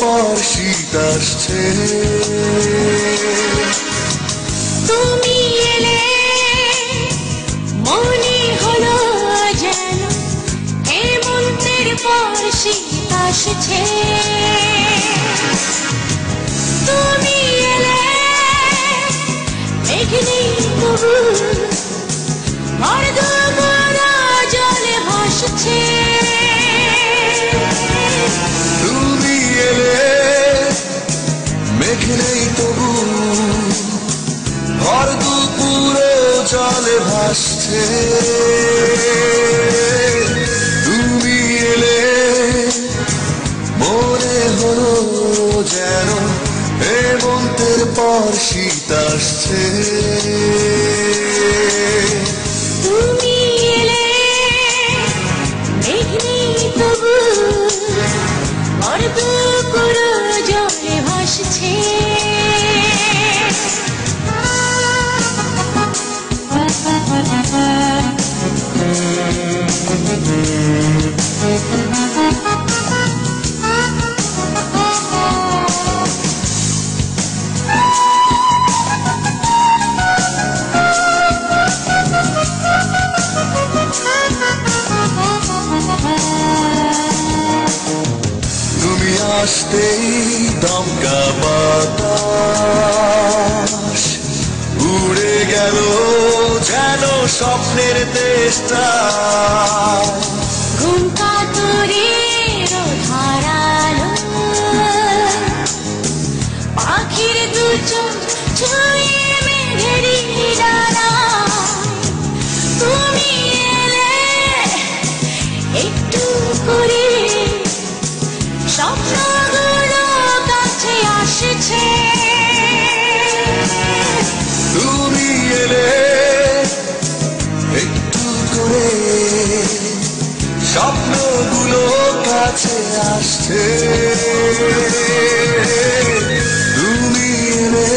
পর শীত আসছে। তুমি এলে মনে হলো যেন হেমন্তের পর শীত আসছে। তুমি এলে মেঘ নেই তবু মর্দভরা জলে ভাসছে। তুমি এলে মেঘ নেই তবু ভর দুপুরে জলে ভাসছে। তুমি এলে মনে হলো যেন হেমন্তের পর শীত আসছে। তুমি এলে মেঘ নেই তবু মর্দভরা জলে ভাসছে। তুমি আসতেই দমকা বাতাস উড়ে গেল যেন স্বপ্নের দেশটা। ঘুম কাতুরের ধারালো পাখির দু চোখ ছুঁয়ে মেঘেরই ডানা। তুমি এলে একটু করে স্বপ্নগুলো কাছে আসছে। তুমি এলে একটু করে স্বপ্নগুলো কাছে আসছে। তুমি এলে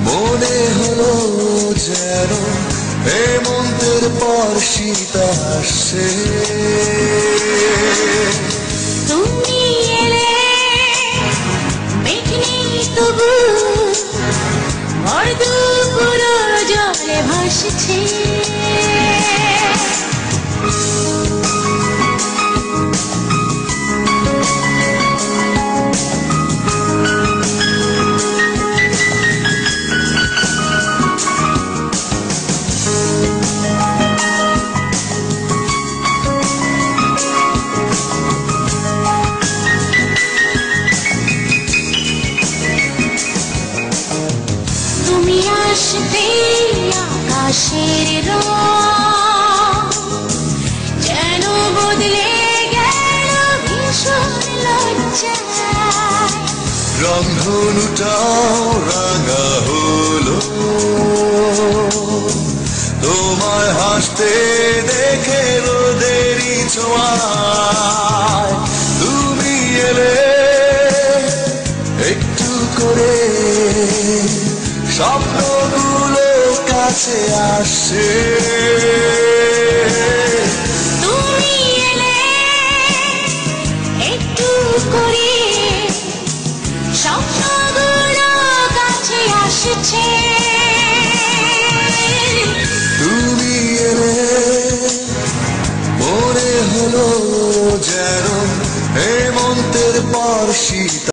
মনে হলো যেন হেমন্তের পর শীত আসছে। তুমি এলে মেঘ নেই তবু মর্দভরা জলে ভাসছে। তুমি আসতে আকাশের রং যেন বদলে গেল ভীষণ লজ্জায়। রংধনুটাও রাঙা হলো তোমায় হাসতে দেখে রোদেরই ছোঁয়ায়। তুমি এলে একটু করে স্বপ্নগুলো কাছে আসছে। তুমি এলে একটু করে স্বপ্নগুলো কাছে আসছে। তুমি এলে মনে হলো যেন হেমন্তের পর শীত